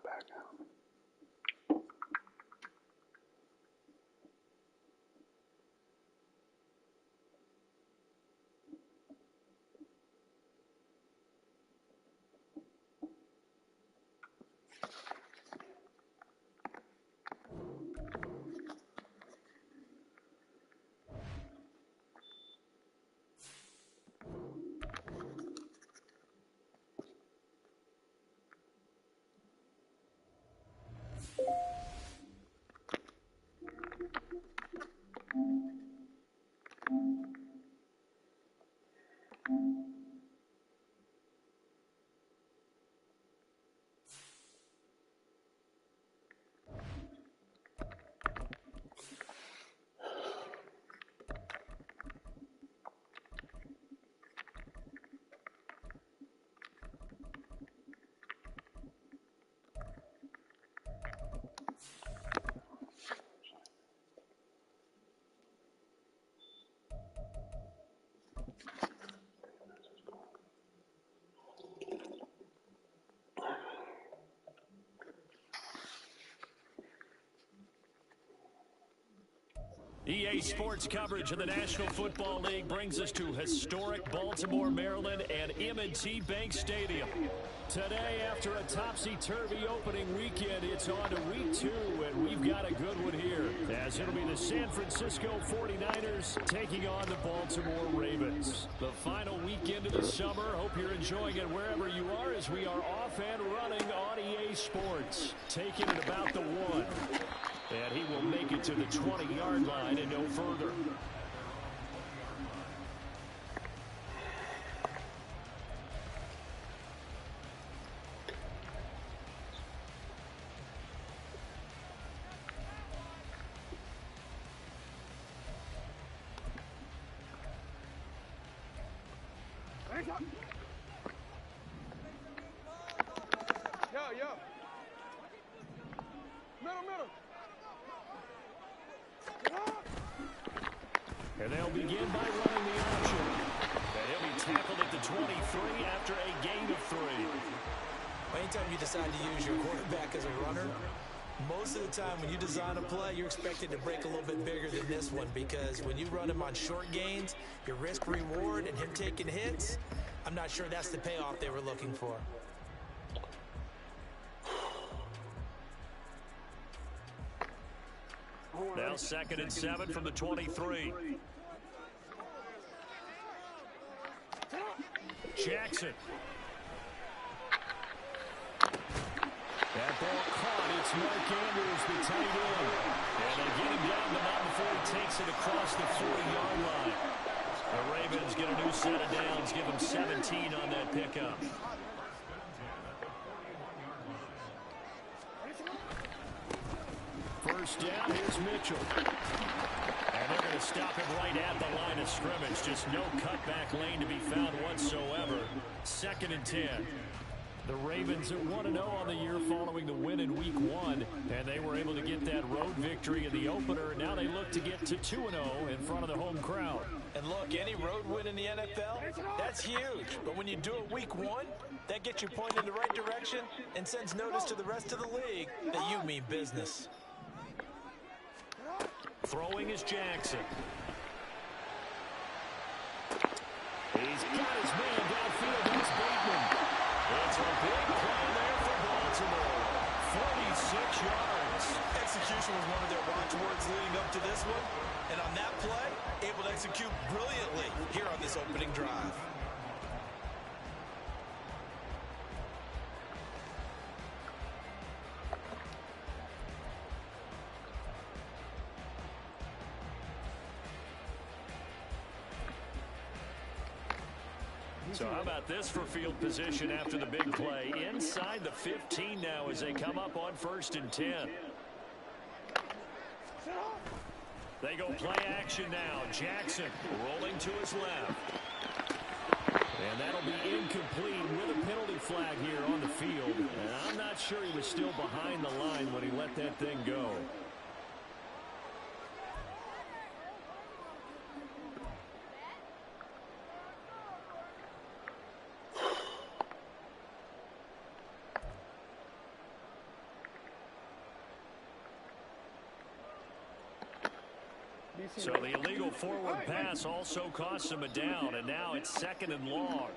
Back now. EA Sports coverage of the National Football League brings us to historic Baltimore, Maryland, and M&T Bank Stadium. Today, after a topsy-turvy opening weekend, it's on to week 2, and we've got a good one here, as it'll be the San Francisco 49ers taking on the Baltimore Ravens. The final weekend of the summer. Hope you're enjoying it wherever you are, as we are off and running on EA Sports. Taking it about the 1. And he will make it to the 20-yard line and no further. Yo. Middle. And they'll begin by running the option. And he'll be tackled at the 23 after a gain of 3. Anytime you decide to use your quarterback as a runner, most of the time when you design a play, you're expected to break a little bit bigger than this one, because when you run him on short gains, your risk-reward and him taking hits, I'm not sure that's the payoff they were looking for. Now 2nd and 7 from the 23. Jackson. That ball caught. It's Mark Andrews, the tight end. And they get him down, but not before he takes it across the 40-yard line. The Ravens get a new set of downs, give them 17 on that pickup. First down, here's Mitchell. And they're going to stop him right at the line of scrimmage. Just no cutback lane to be found whatsoever. 2nd and 10. The Ravens are 1-0 on the year following the win in Week 1, and they were able to get that road victory in the opener. Now they look to get to 2-0 in front of the home crowd. And look, any road win in the NFL, that's huge. But when you do it Week 1, that gets you pointed in the right direction and sends notice to the rest of the league that you mean business. Throwing is Jackson. He's got his man downfield. It's Bateman. It's a big play there for Baltimore. 46 yards. Execution was one of their watchwords leading up to this one. And on that play, able to execute brilliantly here on this opening drive. So how about this for field position after the big play? Inside the 15 now as they come up on 1st and 10. They go play action now. Jackson rolling to his left. And that'll be incomplete with a penalty flag here on the field. And I'm not sure he was still behind the line when he let that thing go. So the illegal forward pass also costs him a down, and now it's 2nd and long.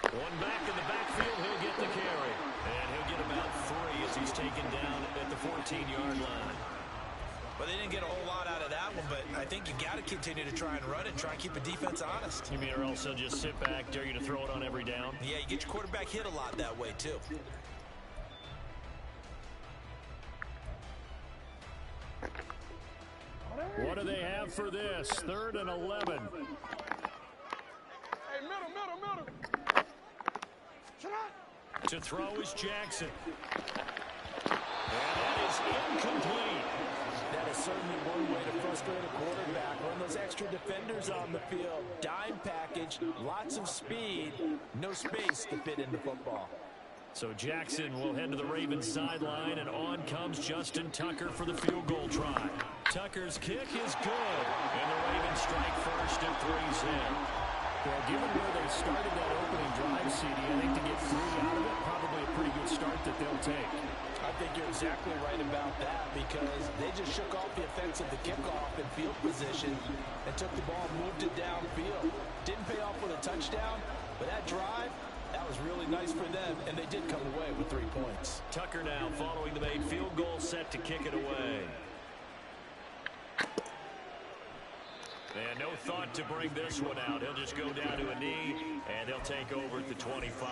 One back in the backfield, he'll get the carry. And he'll get about 3 as he's taken down at the 14-yard line. Well, they didn't get a whole lot out of that one, but I think you got to continue to try and run it and try and keep the defense honest. You mean or else they'll just sit back, dare you to throw it on every down? Yeah, you get your quarterback hit a lot that way, too. What do they have for this? 3rd and 11. Hey, middle. To throw is Jackson. And that is incomplete. That is certainly one way to frustrate a quarterback. Run those extra defenders on the field. Dime package, lots of speed, no space to fit into football. So Jackson will head to the Ravens sideline, and on comes Justin Tucker for the field goal try. Tucker's kick is good, and the Ravens strike first and 3's in. Well, given where they started that opening drive, CD, I think to get 3 out of it, probably a pretty good start that they'll take. I think you're exactly right about that because they just shook off the effects of the kickoff and field position and took the ball and moved it downfield. Didn't pay off with a touchdown, but that drive, that was really nice for them, and they did come away with 3 points. Tucker now following the made field goal, set to kick it away. And no thought to bring this one out. He'll just go down to a knee, and he'll take over at the 25.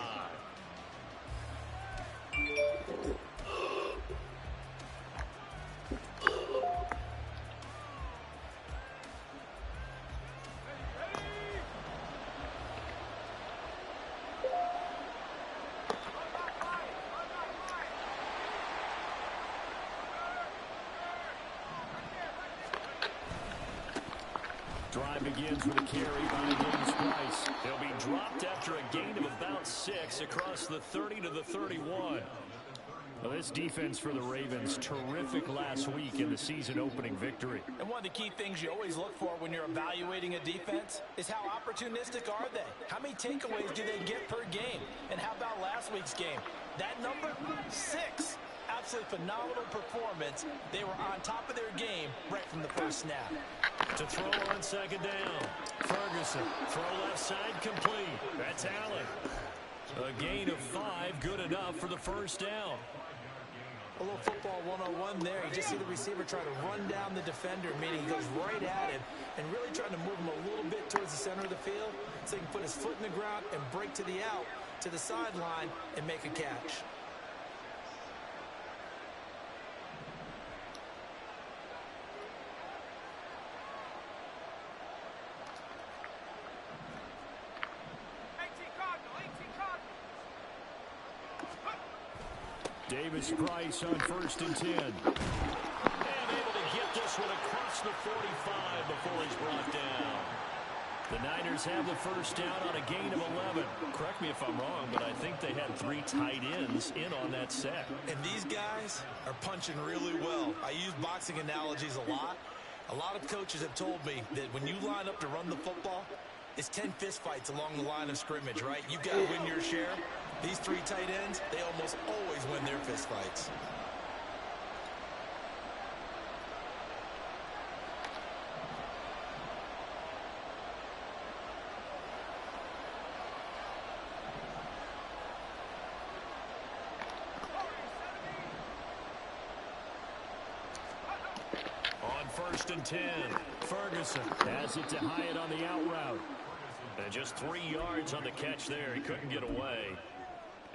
Drive begins with a carry by Davis Price. He'll be dropped after a gain of about 6 across the 30 to the 31. Well, this defense for the Ravens, terrific last week in the season-opening victory. And one of the key things you always look for when you're evaluating a defense is how opportunistic are they? How many takeaways do they get per game? And how about last week's game? That number, 6. Absolutely phenomenal performance. They were on top of their game right from the first snap. To throw on 2nd down. Ferguson, throw left side complete. That's Allen. A gain of 5, good enough for the first down. A little football 101 there. You just see the receiver try to run down the defender, meaning he goes right at him and really trying to move him a little bit towards the center of the field so he can put his foot in the ground and break to the out, to the sideline, and make a catch. Davis Price on 1st and 10. And able to get this one across the 45 before he's brought down. The Niners have the first down on a gain of 11. Correct me if I'm wrong, but I think they had 3 tight ends in on that set. And these guys are punching really well. I use boxing analogies a lot. A lot of coaches have told me that when you line up to run the football, it's 10 fistfights along the line of scrimmage, right? You've got to win your share. These 3 tight ends, they almost always win their fistfights. On 1st and 10, Ferguson has it to Hyatt on the out route. And just 3 yards on the catch there. He couldn't get away.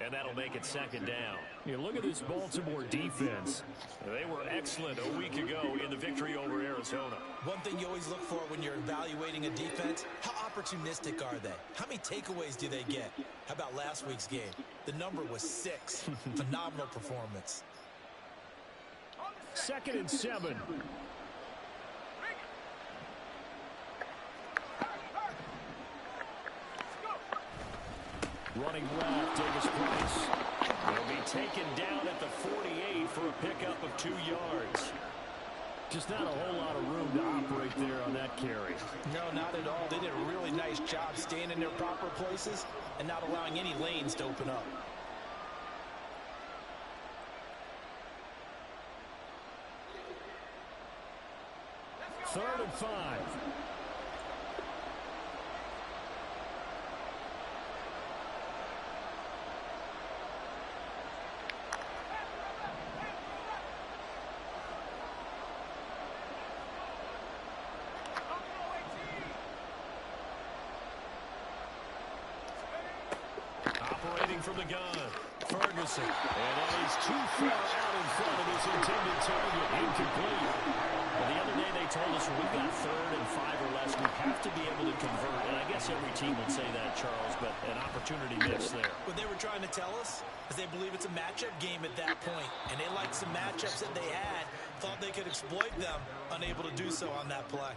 And that'll make it 2nd down. You look at this Baltimore defense. They were excellent a week ago in the victory over Arizona. One thing you always look for when you're evaluating a defense, how opportunistic are they? How many takeaways do they get? How about last week's game? The number was 6. Phenomenal performance. 2nd and 7. Running left, Davis Price. Will be taken down at the 48 for a pickup of 2 yards. Just not a whole lot of room to operate there on that carry. No, not at all. They did a really nice job staying in their proper places and not allowing any lanes to open up. 3rd and 5. Operating from the gun, Ferguson. And that is too far out in front of his intended target. Incomplete. Well, the other day they told us when we've got 3rd and 5 or less, we have to be able to convert. And I guess every team would say that, Charles, but an opportunity missed there. What they were trying to tell us is they believe it's a matchup game at that point. And they liked some matchups that they had, thought they could exploit them, unable to do so on that play.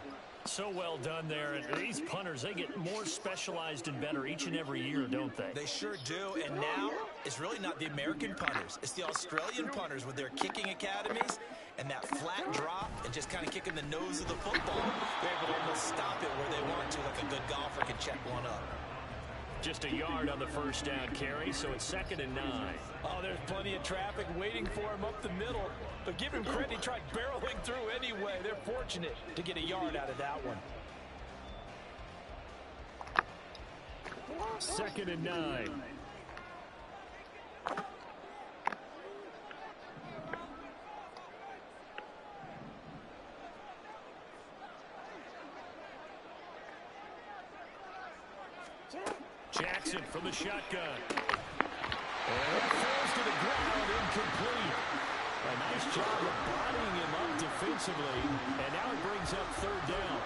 So well done there. And these punters, they get more specialized and better each and every year, don't they? They sure do. And now, it's really not the American punters. It's the Australian punters with their kicking academies and that flat drop and just kind of kicking the nose of the football. They're able to almost stop it where they want to, like a good golfer can check one up. Just a yard on the first down carry, so it's 2nd and 9. Oh, there's plenty of traffic waiting for him up the middle. But give him credit, he tried barreling through anyway. They're fortunate to get a yard out of that one. 2nd and 9. Jackson from the shotgun. And falls to the ground, incomplete. A nice job of bodying him up defensively, and now it brings up 3rd down.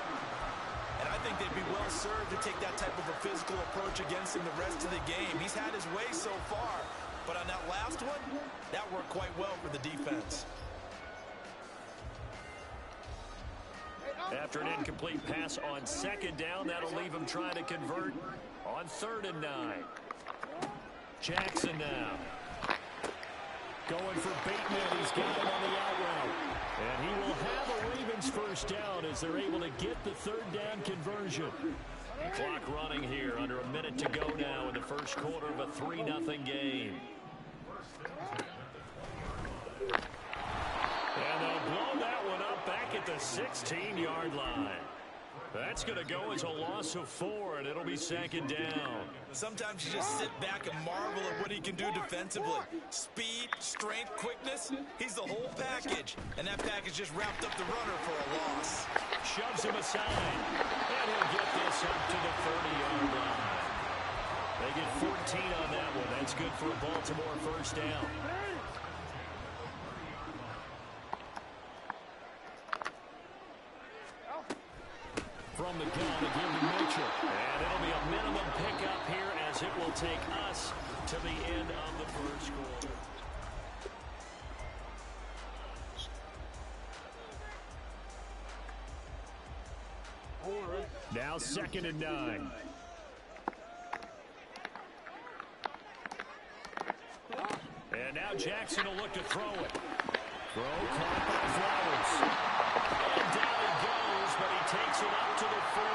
And I think they'd be well served to take that type of a physical approach against him the rest of the game. He's had his way so far, but on that last one, that worked quite well for the defense. After an incomplete pass on 2nd down, that'll leave him trying to convert on 3rd and 9. Jackson now. Going for Bateman. He's got him on the out route. And he will have a Ravens first down as they're able to get the 3rd down conversion. Clock running here. Under a minute to go now in the first quarter of a 3-0 game. And they'll blow that one up back at the 16-yard line. That's going to go as a loss of 4, and it'll be 2nd down. Sometimes you just sit back and marvel at what he can do defensively. Speed, strength, quickness, he's the whole package. And that package just wrapped up the runner for a loss. Shoves him aside, and he'll get this up to the 30-yard line. They get 14 on that one. That's good for a Baltimore first down. From the gun to give to Mitchell. And it'll be a minimum pickup here as it will take us to the end of the first quarter. Now 2nd and 9. And now Jackson will look to throw it. Throw caught by Flowers. And down it goes, but he takes it up to the 40.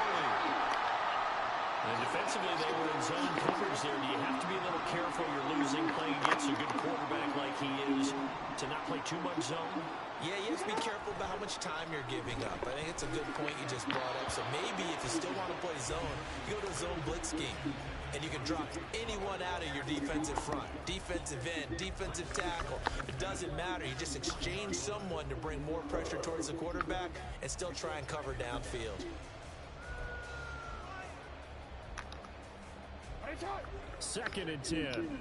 And defensively, they were in zone coverage there. Do you have to be a little careful? You're losing, playing against a good quarterback like he is, to not play too much zone? Yeah, you have to be careful about how much time you're giving up. I think it's a good point you just brought up. So maybe if you still want to play zone, you go to a zone blitz scheme. And you can drop anyone out of your defensive front. Defensive end, defensive tackle. It doesn't matter. You just exchange someone to bring more pressure towards the quarterback and still try and cover downfield. 2nd and 10.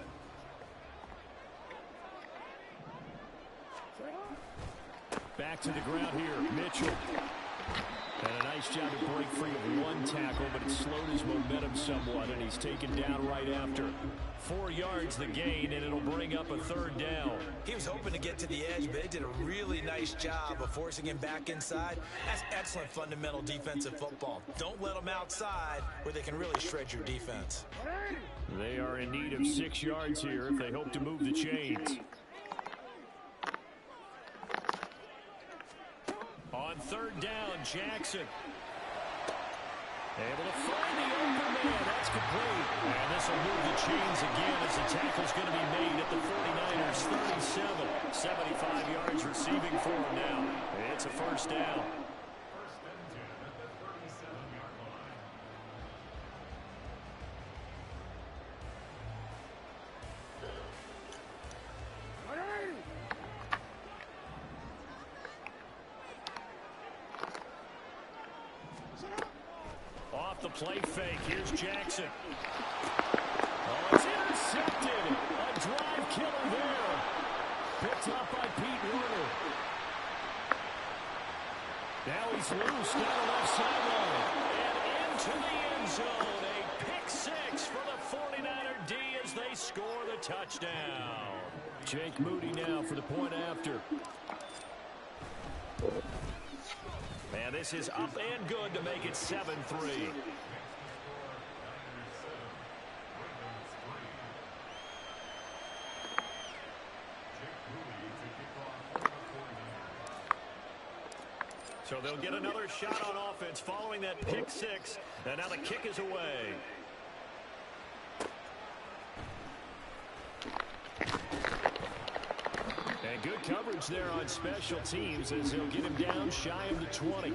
Back to the ground here, Mitchell. And a nice job to break free of one tackle, but it slowed his momentum somewhat, and he's taken down right after. 4 yards the gain, and it'll bring up a 3rd down. He was hoping to get to the edge, but they did a really nice job of forcing him back inside. That's excellent fundamental defensive football. Don't let them outside where they can really shred your defense. They are in need of 6 yards here if they hope to move the chains. On 3rd down, Jackson. Able to find the open man. That's complete. And this will move the chains again as the tackle's going to be made at the 49ers' 37. 75 yards receiving for him now. It's a first down. play fake. Here's Jackson. Oh, it's intercepted. A drive killer there. Picked up by Pete Werner. Now he's loose down the left sideline. And into the end zone. A pick six for the 49er D as they score the touchdown. Jake Moody now for the point after. And this is up and good to make it 7-3. So they'll get another shot on offense following that pick six. And now the kick is away. And good coverage there on special teams as he'll get him down shy of the 20.